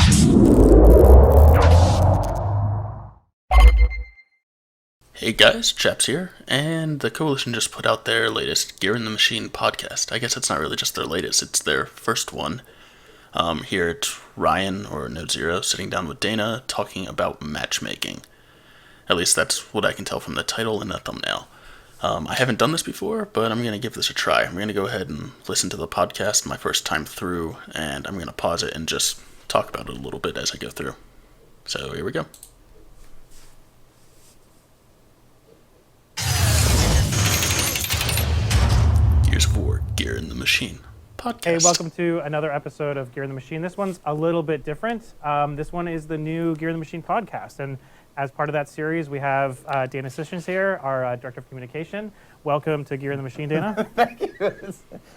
Hey guys, Chaps here, and the Coalition just put out their latest Gear in the Machine podcast. I guess it's not really just their latest, it's their first one. Here it's Ryan, or NodeZero, sitting down with Dana, talking about matchmaking. At least that's what I can tell from the title and the thumbnail. I haven't done this before, but I'm going to give this a try. I'm going to go ahead and listen to the podcast my first time through, and I'm going to pause it and just talk about it a little bit as I go through. So here we go. Here's for Gear in the Machine podcast. Hey, welcome to another episode of Gear in the Machine. This one's a little bit different. This one is the new Gear in the Machine podcast, and as part of that series, we have Dana Sissons here, our Director of Communication. Welcome to Gear in the Machine, Dana. Thank you.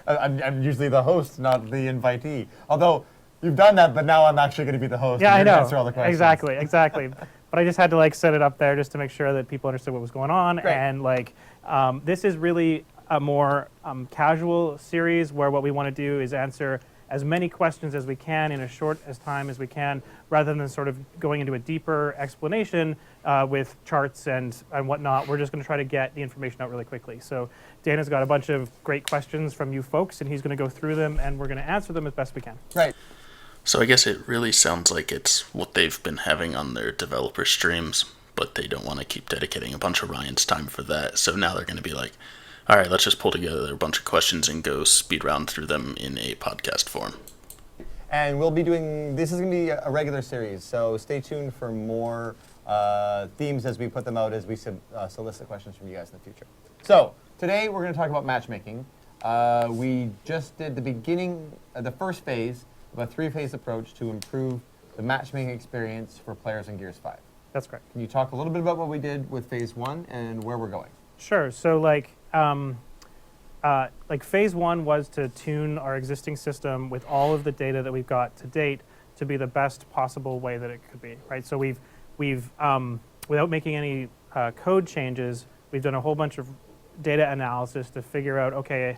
I'm usually the host, not the invitee. Although you've done that, but now I'm actually going to be the host. Yeah, I know. Answer all the questions. Exactly. But I just had to set it up there just to make sure that people understood what was going on. Great. And this is really a more casual series where what we want to do is answer as many questions as we can in as short as time as we can, rather than sort of going into a deeper explanation with charts and whatnot. We're just going to try to get the information out really quickly. So Dana's got a bunch of great questions from you folks, and he's going to go through them, and we're going to answer them as best we can. Right. So I guess it really sounds like it's what they've been having on their developer streams, but they don't want to keep dedicating a bunch of Ryan's time for that. So now they're going to be like, all right, let's just pull together a bunch of questions and go speed round through them in a podcast form. And we'll be doing, this is going to be a regular series, so stay tuned for more themes as we put them out, as we solicit questions from you guys in the future. So today we're going to talk about matchmaking. We just did the beginning, the first phase of a three-phase approach to improve the matchmaking experience for players in Gears 5. That's correct. Can you talk a little bit about what we did with phase 1 and where we're going? Sure. So phase 1 was to tune our existing system with all of the data that we've got to date to be the best possible way that it could be, right? So we've without making any code changes, we've done a whole bunch of data analysis to figure out, okay,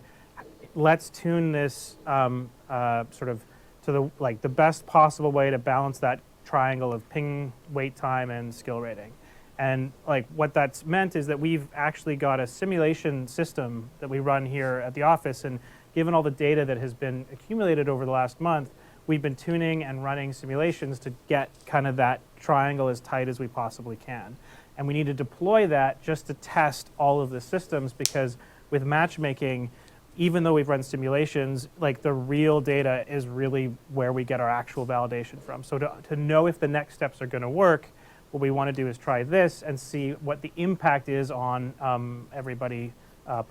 let's tune this sort of to the best possible way to balance that triangle of ping, wait time, and skill rating. And what that's meant is that we've actually got a simulation system that we run here at the office, and given all the data that has been accumulated over the last month, we've been tuning and running simulations to get kind of that triangle as tight as we possibly can. And we need to deploy that just to test all of the systems, because with matchmaking, even though we've run simulations, the real data is really where we get our actual validation from. So to know if the next steps are going to work, what we want to do is try this and see what the impact is on everybody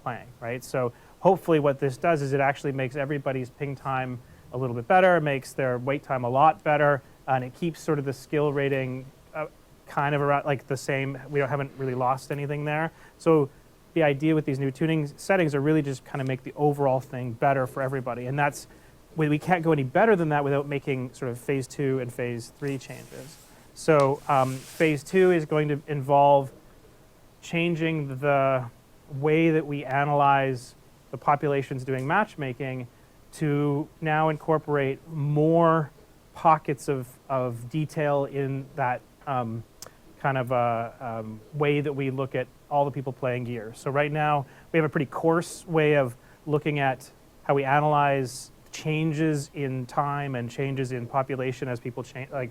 playing, right? So hopefully what this does is it actually makes everybody's ping time a little bit better, makes their wait time a lot better, and it keeps sort of the skill rating kind of around the same. We haven't really lost anything there. So the idea with these new tuning settings are really just kind of make the overall thing better for everybody. And that's, we can't go any better than that without making sort of phase 2 and phase 3 changes. So phase 2 is going to involve changing the way that we analyze the populations doing matchmaking to now incorporate more pockets of detail in that way that we look at all the people playing Gears. So right now we have a pretty coarse way of looking at how we analyze changes in time and changes in population as people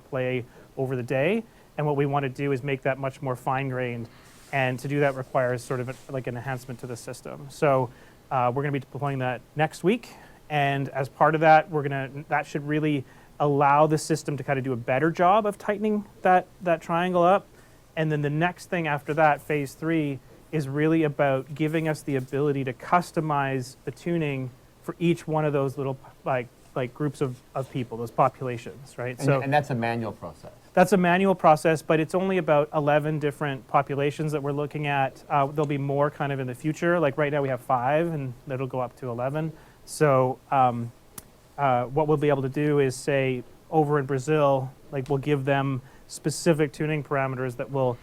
play over the day. And what we want to do is make that much more fine-grained. And to do that requires sort of an enhancement to the system. So we're going to be deploying that next week. And as part of that, that should really allow the system to kind of do a better job of tightening that triangle up. And then the next thing after that, phase 3, is really about giving us the ability to customize the tuning for each one of those little groups of people, those populations, right? And that's a manual process. That's a manual process, but it's only about 11 different populations that we're looking at. There'll be more kind of in the future. Right now we have 5, and it'll go up to 11. So what we'll be able to do is say over in Brazil, we'll give them specific tuning parameters that will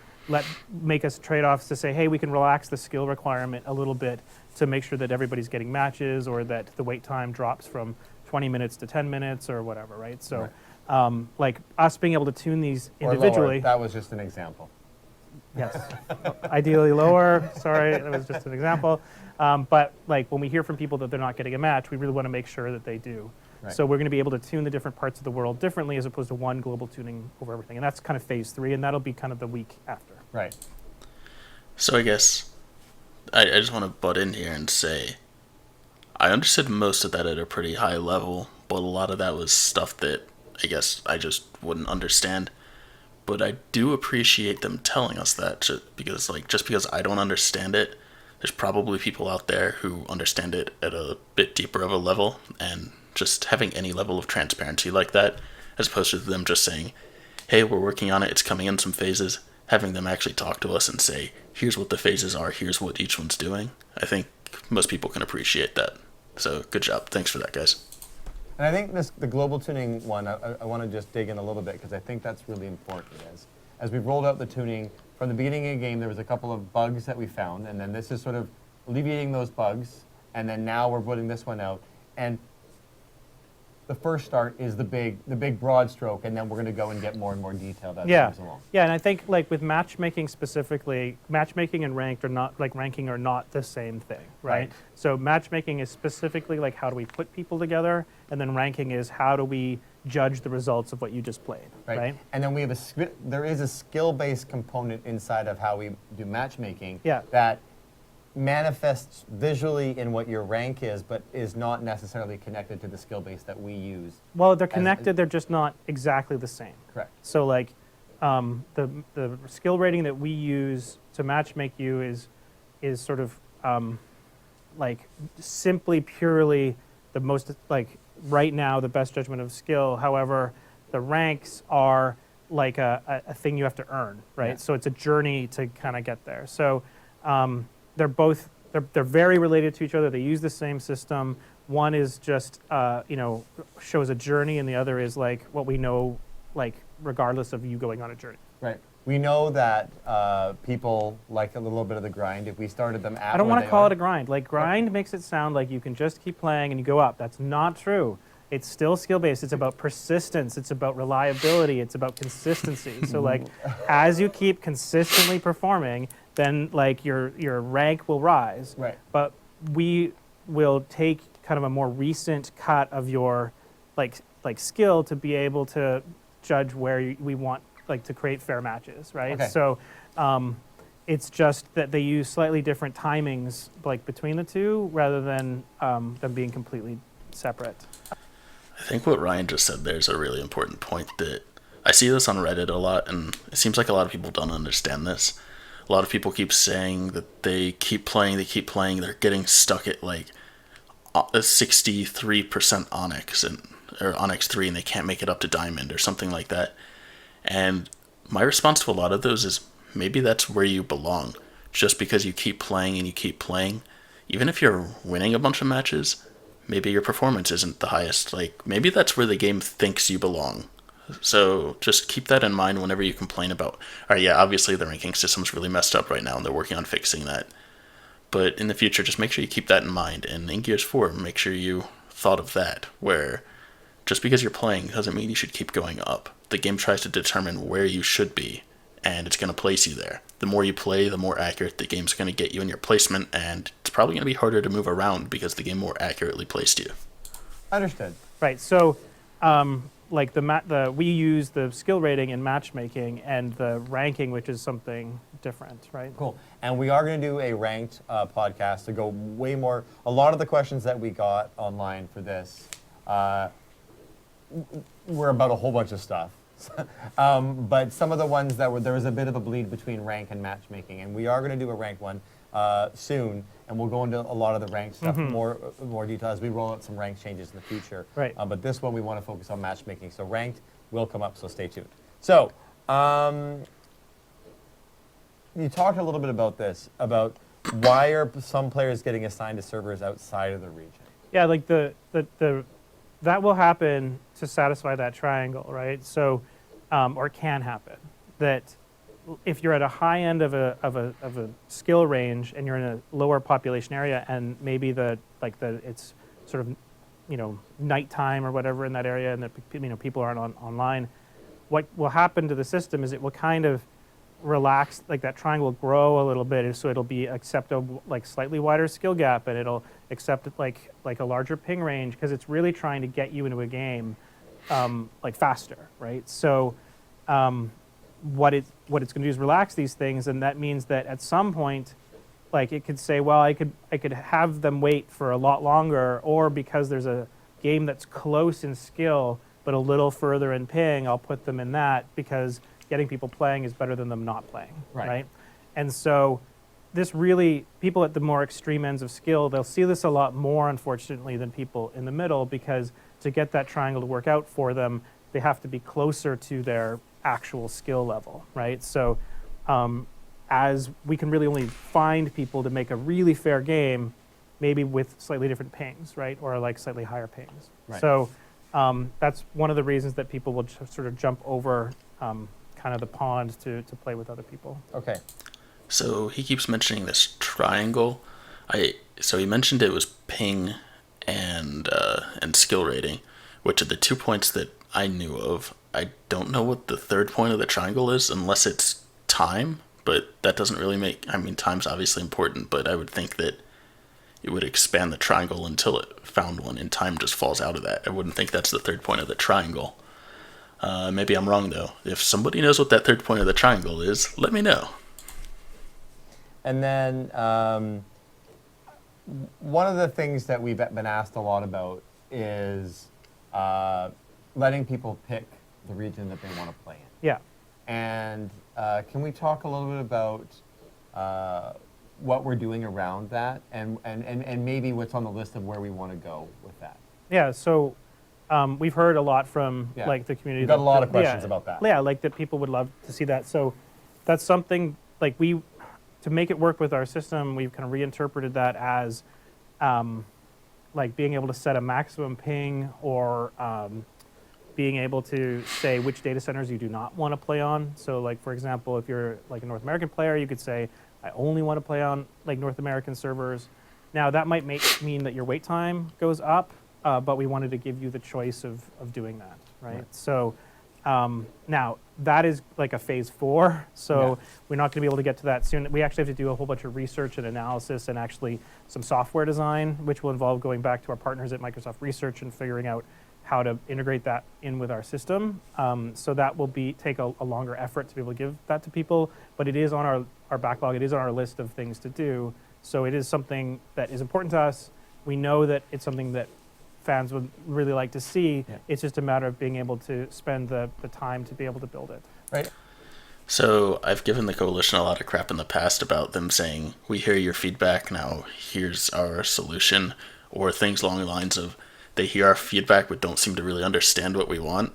make us trade-offs to say, hey, we can relax the skill requirement a little bit to make sure that everybody's getting matches, or that the wait time drops from 20 minutes to 10 minutes or whatever, right? So like us being able to tune these Or individually. lower. That was just an example. Yes, ideally lower. Sorry, that was just an example. But like when we hear from people that they're not getting a match, we really want to make sure that they do. Right. So we're going to be able to tune the different parts of the world differently as opposed to one global tuning over everything. And that's kind of phase 3, and that'll be kind of the week after. Right. So I guess I just want to butt in here and say I understood most of that at a pretty high level, but a lot of that was stuff that I guess I just wouldn't understand. But I do appreciate them telling us that just because I don't understand it, there's probably people out there who understand it at a bit deeper of a level, and just having any level of transparency like that, as opposed to them just saying, hey, we're working on it, it's coming in some phases, having them actually talk to us and say, here's what the phases are, here's what each one's doing, I think most people can appreciate that. So good job. Thanks for that, guys. And I think the global tuning one, I want to just dig in a little bit because I think that's really important. As we've rolled out the tuning, from the beginning of the game, there was a couple of bugs that we found, and then this is sort of alleviating those bugs, and then now we're putting this one out. And the first start is the big broad stroke, and then we're going to go and get more and more detailed as it comes along. Yeah, and I think like with matchmaking specifically, matchmaking and ranked are not like ranking are not the same thing, right? So matchmaking is specifically like how do we put people together, and then ranking is how do we judge the results of what you just played, right? And then we have there is a skill-based component inside of how we do matchmaking that manifests visually in what your rank is, but is not necessarily connected to the skill base that we use. Well, they're connected, they're just not exactly the same. Correct. So like the skill rating that we use to matchmake you is sort of like simply purely the most, like right now, the best judgment of skill. However, the ranks are like a thing you have to earn, right? Yeah. So it's a journey to kind of get there. So they're very related to each other. They use the same system. One is just shows a journey, and the other is like what we know, like regardless of you going on a journey. Right. We know that people like a little bit of the grind. If we started them at I don't want to call it a grind. Like grind makes it sound like you can just keep playing and you go up. That's not true. It's still skill-based. It's about persistence. It's about reliability. It's about consistency. So like as you keep consistently performing, then like your rank will rise. Right. But we will take kind of a more recent cut of your like skill to be able to judge where we want like to create fair matches, right? Okay. So it's just that they use slightly different timings like between the two rather than them being completely separate. I think what Ryan just said there is a really important point that I see this on Reddit a lot, and it seems like a lot of people don't understand this. A lot of people keep saying that they keep playing, they're getting stuck at like a 63% Onyx or Onyx 3 and they can't make it up to Diamond or something like that. And my response to a lot of those is maybe that's where you belong. Just because you keep playing and you keep playing, even if you're winning a bunch of matches, maybe your performance isn't the highest. Like maybe that's where the game thinks you belong. So just keep that in mind whenever you complain about, all right, yeah, obviously the ranking system's really messed up right now and they're working on fixing that. But in the future, just make sure you keep that in mind. And in Gears 4, make sure you thought of that, where just because you're playing doesn't mean you should keep going up. The game tries to determine where you should be, and it's going to place you there. The more you play, the more accurate the game's going to get you in your placement, and it's probably going to be harder to move around because the game more accurately placed you. Understood. Right. So, like we use the skill rating in matchmaking and the ranking, which is something different, right? Cool. And we are going to do a ranked podcast to go way more. A lot of the questions that we got online for this were about a whole bunch of stuff. But some of the ones that there was a bit of a bleed between rank and matchmaking, and we are going to do a ranked one soon, and we'll go into a lot of the ranked stuff more detail as we roll out some rank changes in the future. Right. But this one we want to focus on matchmaking, so ranked will come up, so stay tuned. So you talked a little bit about this, about why are some players getting assigned to servers outside of the region? Yeah, like that will happen to satisfy that triangle, right? So, or it can happen. That if you're at a high end of a skill range and you're in a lower population area, and maybe it's sort of nighttime or whatever in that area, and that people aren't online, what will happen to the system is it will kind of relax, like that triangle will grow a little bit, so it'll be accept a slightly wider skill gap, and it'll accept like a larger ping range, because it's really trying to get you into a game faster, right? So what it's going to do is relax these things, and that means that at some point, it could say, well, I could have them wait for a lot longer, or because there's a game that's close in skill but a little further in ping, I'll put them in that, because getting people playing is better than them not playing, right? And so this really, people at the more extreme ends of skill, they'll see this a lot more, unfortunately, than people in the middle, because to get that triangle to work out for them, they have to be closer to their actual skill level, right? So as we can really only find people to make a really fair game, maybe with slightly different pings, right? Or slightly higher pings. Right. So that's one of the reasons that people will sort of jump over kind of the pond to play with other people. Okay. So he keeps mentioning this triangle. So he mentioned it was ping and skill rating, which are the 2 points that I knew of. I don't know what the third point of the triangle is, unless it's time, but that doesn't really make... I mean, time's obviously important, but I would think that it would expand the triangle until it found one, and time just falls out of that. I wouldn't think that's the third point of the triangle. Maybe I'm wrong, though. If somebody knows what that third point of the triangle is, let me know. And then one of the things that we've been asked a lot about is letting people pick the region that they want to play in. Yeah. And can we talk a little bit about what we're doing around that, and maybe what's on the list of where we want to go with that? Yeah, so we've heard a lot from the community. We've got a lot of questions about that. Yeah, that people would love to see that. So that's something to make it work with our system, we've kind of reinterpreted that as being able to set a maximum ping, or being able to say which data centers you do not want to play on. So for example, if you're a North American player, you could say, I only want to play on North American servers. Now that might mean that your wait time goes up, but we wanted to give you the choice of doing that, right? So now that is a phase 4, so we're not going to be able to get to that soon. We actually have to do a whole bunch of research and analysis, and actually some software design, which will involve going back to our partners at Microsoft Research and figuring out how to integrate that in with our system. So that will take a longer effort to be able to give that to people, but it is on our backlog. It is on our list of things to do. So it is something that is important to us. We know that it's something that fans would really like to see. Yeah. It's just a matter of being able to spend the time to be able to build it. Right. So I've given the coalition a lot of crap in the past about them saying, we hear your feedback, now here's our solution, or things along the lines of, they hear our feedback but don't seem to really understand what we want.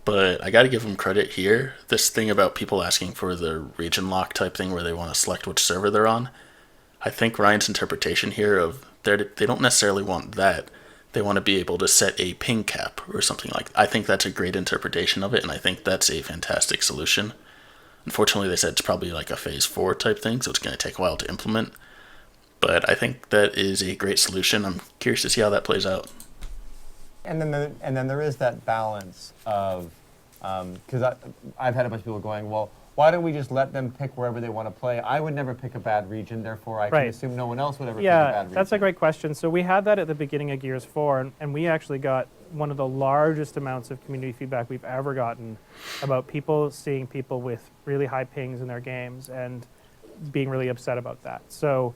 But I got to give them credit here. This thing about people asking for the region lock type thing where they want to select which server they're on, I think Ryan's interpretation here of they don't necessarily want that. They want to be able to set a ping cap or something like that. I think that's a great interpretation of it, and I think that's a fantastic solution. Unfortunately, they said it's probably a phase 4 type thing, so it's going to take a while to implement. But I think that is a great solution. I'm curious to see how that plays out. And then there is that balance of, because I've had a bunch of people going, well, why don't we just let them pick wherever they want to play? I would never pick a bad region, therefore I can assume no one else would ever pick a bad region. Yeah, that's a great question. So we had that at the beginning of Gears 4, and we actually got one of the largest amounts of community feedback we've ever gotten about people seeing people with really high pings in their games and being really upset about that. So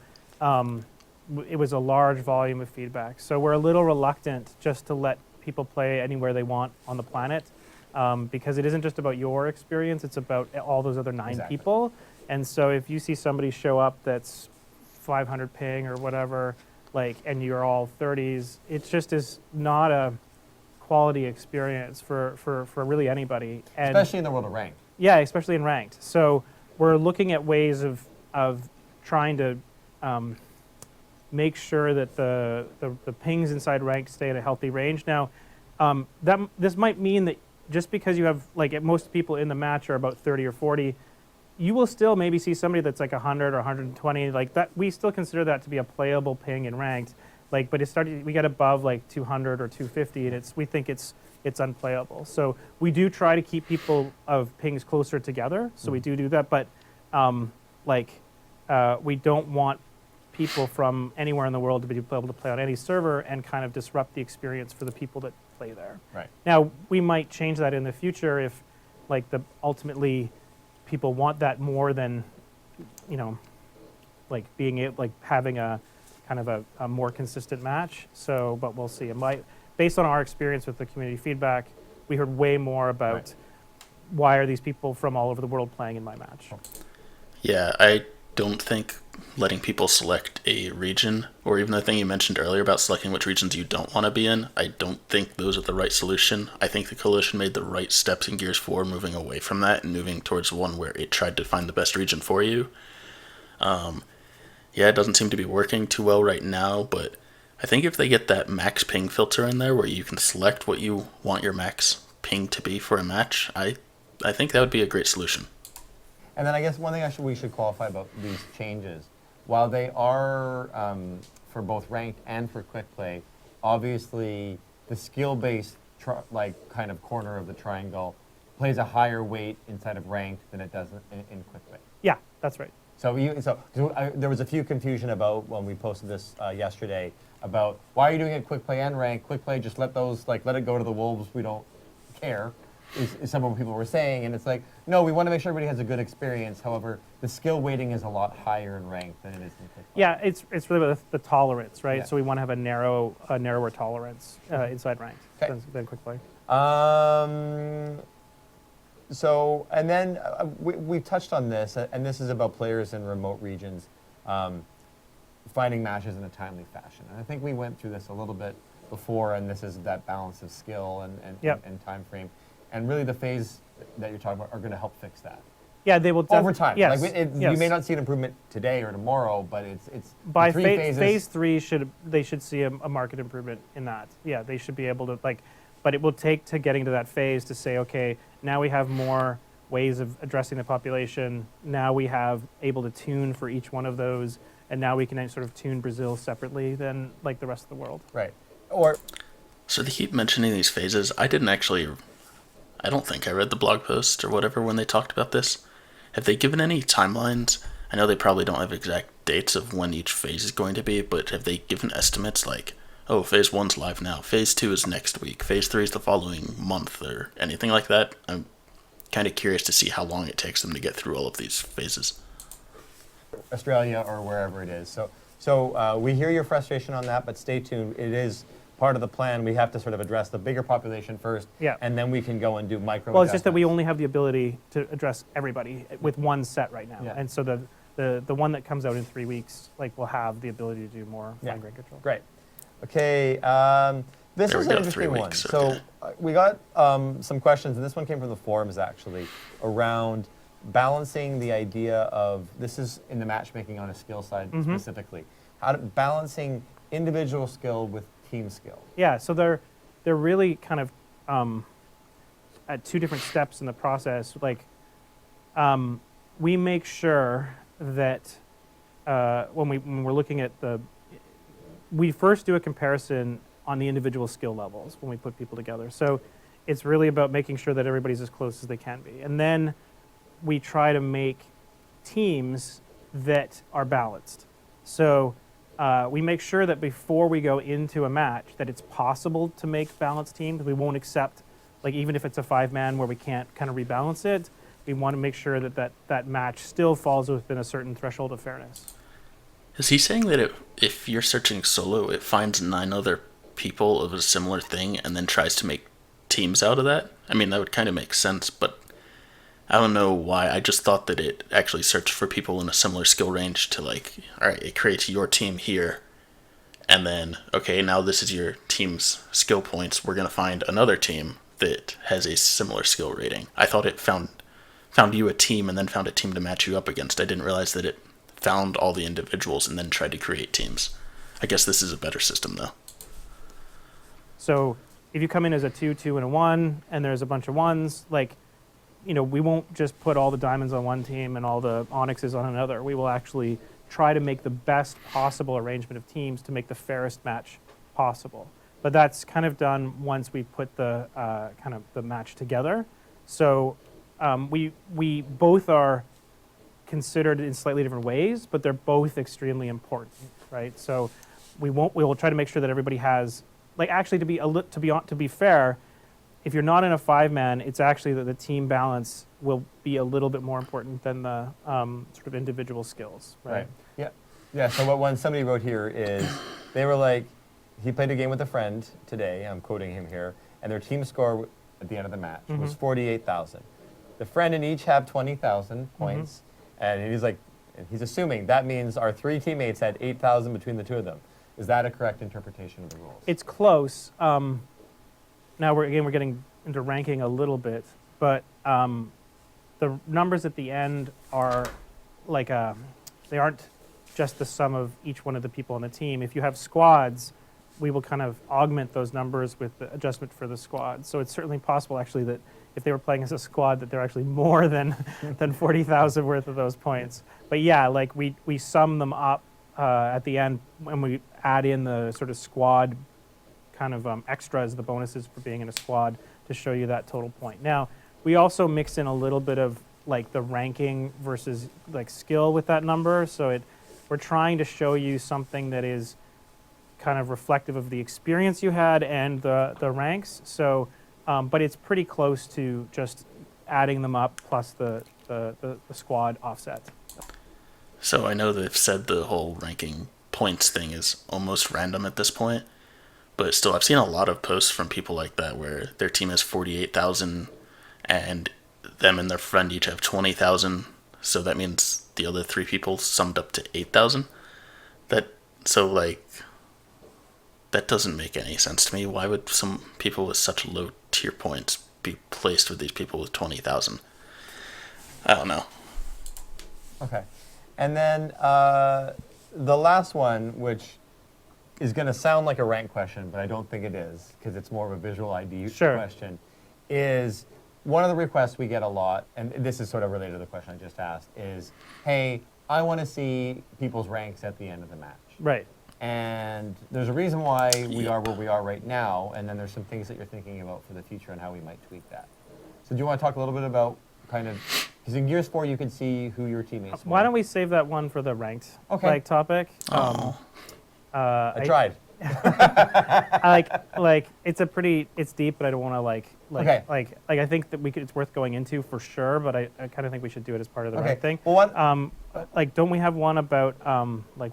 it was a large volume of feedback. So we're a little reluctant just to let people play anywhere they want on the planet, because it isn't just about your experience, it's about all those other 9 people. And so if you see somebody show up that's 500 ping or whatever, and you're all 30s, it just is not a quality experience for really anybody. And especially in the world of ranked. Yeah, especially in ranked. So we're looking at ways of trying to make sure that the pings inside ranked stay in a healthy range. Now, this might mean that just because you have, most people in the match are about 30 or 40, you will still maybe see somebody that's 100 or 120, that. We still consider that to be a playable ping in ranked. Like, but we get above like 200 or 250, and we think it's unplayable. So we do try to keep people of pings closer together. So we do that, but we don't want people from anywhere in the world to be able to play on any server and kind of disrupt the experience for the people that play there. Right. Now, we might change that in the future if ultimately people want that more than, having a kind of a more consistent match. So, but we'll see. Based on our experience with the community feedback, we heard way more about why are these people from all over the world playing in my match. Yeah, I don't think letting people select a region, or even the thing you mentioned earlier about selecting which regions you don't want to be in, I don't think those are the right solution. I think the Coalition made the right steps in Gears 4, moving away from that and moving towards one where it tried to find the best region for you. It doesn't seem to be working too well right now, but I think if they get that max ping filter in there where you can select what you want your max ping to be for a match, I think that would be a great solution. And then I guess one thing we should qualify about these changes, while they are for both ranked and for quick play, obviously the skill-based kind of corner of the triangle plays a higher weight inside of ranked than it does in quick play. Yeah, that's right. So there was a few confusion about when we posted this yesterday about why are you doing it quick play and rank? Quick play, just let it go to the wolves. We don't care. Is some of what people were saying, and it's like, no, we want to make sure everybody has a good experience. However, the skill weighting is a lot higher in rank than it is in quick play. Yeah, it's really about the tolerance, right? Yeah. So we want to have a narrower tolerance inside ranked than quick play. So, and then we've touched on this, and this is about players in remote regions finding matches in a timely fashion. And I think we went through this a little bit before, and this is that balance of skill and time frame. And really the phase that you're talking about are going to help fix that. Yeah, they will. Over time. Yes, You may not see an improvement today or tomorrow, but it's by three phases. Phase 3 they should see a market improvement in that. Yeah, they should be able to but it will take to getting to that phase to say, okay, now we have more ways of addressing the population. Now we have able to tune for each one of those, and now we can sort of tune Brazil separately than like the rest of the world. Right. So they keep mentioning these phases. I don't think I read the blog post or whatever when they talked about this. Have they given any timelines? I know they probably don't have exact dates of when each phase is going to be, but have they given estimates like, oh, phase 1's live now, phase 2 is next week, phase 3 is the following month, or anything like that? I'm kind of curious to see how long it takes them to get through all of these phases. Australia or wherever it is. So we hear your frustration on that, but stay tuned. It is part of the plan. We have to sort of address the bigger population first, and then we can go and do micro. Well, it's just that we only have the ability to address everybody with one set right now, and so the one that comes out in 3 weeks, will have the ability to do more fine grain control. Great. Okay. This is an interesting one. So we got some questions, and this one came from the forums actually, around balancing the idea of, this is in the matchmaking on a skill side specifically, balancing individual skill with team skill. Yeah, so they're really kind of at two different steps in the process. We make sure that when we're looking at we first do a comparison on the individual skill levels when we put people together. So it's really about making sure that everybody's as close as they can be. And then we try to make teams that are balanced. So we make sure that before we go into a match that it's possible to make balanced teams. We won't accept, even if it's a 5-man where we can't kind of rebalance it, we want to make sure that match still falls within a certain threshold of fairness. Is he saying that if you're searching solo, it finds 9 other people of a similar thing and then tries to make teams out of that? I mean, that would kind of make sense, but I don't know why. I just thought that it actually searched for people in a similar skill range to all right, it creates your team here, and then, okay, now this is your team's skill points. We're going to find another team that has a similar skill rating. I thought it found you a team and then found a team to match you up against. I didn't realize that it found all the individuals and then tried to create teams. I guess this is a better system, though. So if you come in as a 2, 2, and a 1, and there's a bunch of 1s, we won't just put all the diamonds on one team and all the onyxes on another. We will actually try to make the best possible arrangement of teams to make the fairest match possible. But that's kind of done once we put the kind of the match together. So we both are considered in slightly different ways, but they're both extremely important, right? So we will try to make sure that everybody has, like, actually to be fair, if you're not in a 5-man, it's actually that the team balance will be a little bit more important than the sort of individual skills, right? Yeah. Yeah. So what one somebody wrote here is they were like, he played a game with a friend today. I'm quoting him here, and their team score at the end of the match was 48,000. The friend and each have 20,000 points, and he's like, he's assuming that means our 3 teammates had 8,000 between the 2 of them. Is that a correct interpretation of the rules? It's close. Now we're getting into ranking a little bit, but the numbers at the end are like they aren't just the sum of each one of the people on the team. If you have squads, we will kind of augment those numbers with the adjustment for the squad. So it's certainly possible, actually, that if they were playing as a squad, that they're actually more than 40,000 worth of those points. But yeah, like we sum them up at the end when we add in the sort of squad kind of extras, the bonuses for being in a squad, to show you that total point. Now, we also mix in a little bit of like the ranking versus like skill with that number. So we're trying to show you something that is kind of reflective of the experience you had and the ranks. So, but it's pretty close to just adding them up plus the squad offset. So I know they've said the whole ranking points thing is almost random at this point, but still I've seen a lot of posts from people like that where their team has 48,000 and them and their friend each have 20,000. So that means the other 3 people summed up to 8,000. That doesn't make any sense to me. Why would some people with such low tier points be placed with these people with 20,000? I don't know. Okay. And then the last one, which is going to sound like a rank question, but I don't think it is, because it's more of a visual ID question, is one of the requests we get a lot, and this is sort of related to the question I just asked, is, hey, I want to see people's ranks at the end of the match. Right. And there's a reason why we are where we are right now, and then there's some things that you're thinking about for the future and how we might tweak that. So do you want to talk a little bit about kind of, because in Gears 4 you could see who your teammates were. Why don't we save that one for the ranked topic? I tried. It's deep, but I don't want to I think that it's worth going into for sure, but I kind of think we should do it as part of the rank thing. Well, what? Don't we have one about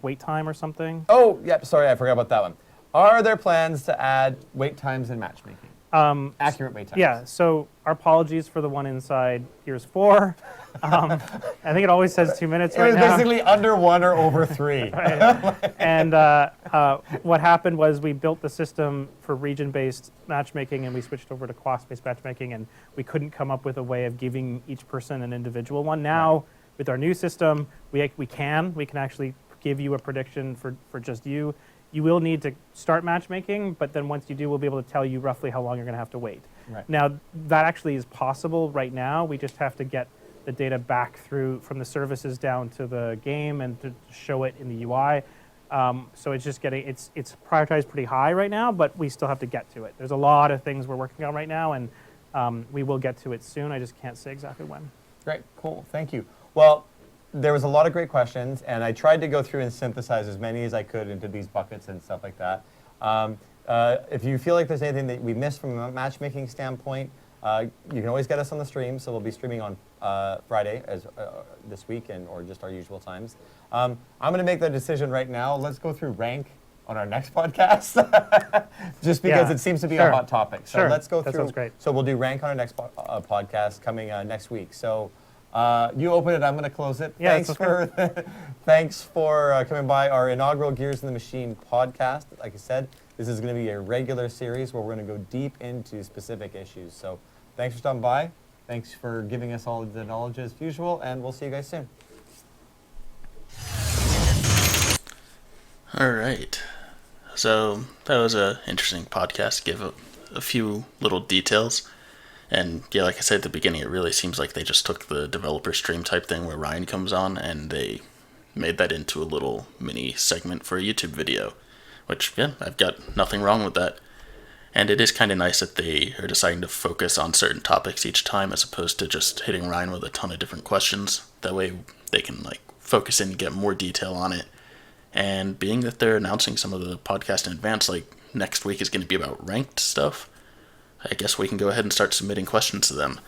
wait time or something? Oh, yeah. Sorry, I forgot about that one. Are there plans to add wait times in matchmaking? Accurate wait times. Yeah. So our apologies for the one inside Gears 4. I think it always says 2 minutes right now. It was basically under 1 or over 3. Right. And what happened was we built the system for region-based matchmaking, and we switched over to class-based matchmaking, and we couldn't come up with a way of giving each person an individual one. Now, with our new system, we can actually give you a prediction for just you. You will need to start matchmaking, but then once you do, we'll be able to tell you roughly how long you're going to have to wait. Right. Now, that actually is possible right now. We just have to get the data back through from the services down to the game and to show it in the UI. So it's just it's prioritized pretty high right now, but we still have to get to it. There's a lot of things we're working on right now, and we will get to it soon. I just can't say exactly when. Great, cool, thank you. Well, there was a lot of great questions, and I tried to go through and synthesize as many as I could into these buckets and stuff like that. If you feel like there's anything that we missed from a matchmaking standpoint, you can always get us on the stream. So we'll be streaming on Friday as this week, or just our usual times. I'm going to make the decision right now. Let's go through rank on our next podcast, just because it seems to be a hot topic. So let's go through. That sounds great. So we'll do rank on our next podcast coming next week. So. You open it, I'm going to close it. Yeah, thanks for coming by our inaugural Gears in the Machine podcast. Like I said, this is going to be a regular series where we're going to go deep into specific issues. So thanks for stopping by. Thanks for giving us all the knowledge as usual, and we'll see you guys soon. All right. So that was an interesting podcast. Give a few little details. And yeah, like I said at the beginning, it really seems like they just took the developer stream type thing where Ryan comes on and they made that into a little mini segment for a YouTube video, which, yeah, I've got nothing wrong with that. And it is kind of nice that they are deciding to focus on certain topics each time as opposed to just hitting Ryan with a ton of different questions. That way they can like focus in and get more detail on it. And being that they're announcing some of the podcast in advance, like next week is going to be about ranked stuff, I guess we can go ahead and start submitting questions to them.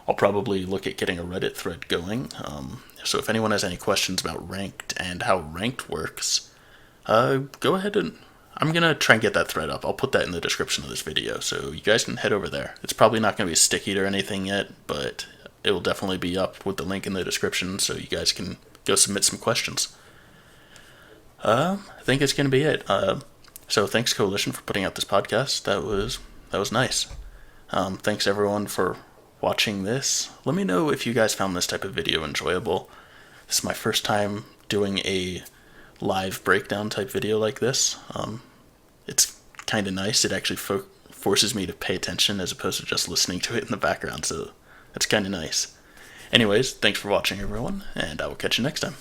I'll probably look at getting a Reddit thread going. So if anyone has any questions about ranked and how ranked works, go ahead and I'm going to try and get that thread up. I'll put that in the description of this video, so you guys can head over there. It's probably not going to be sticky or anything yet, but it will definitely be up with the link in the description, so you guys can go submit some questions. I think it's going to be it. So thanks, Coalition, for putting out this podcast. That was nice. Thanks, everyone, for watching this. Let me know if you guys found this type of video enjoyable. This is my first time doing a live breakdown type video like this. It's kind of nice. It actually forces me to pay attention as opposed to just listening to it in the background, so that's kind of nice. Anyways, thanks for watching, everyone, and I will catch you next time.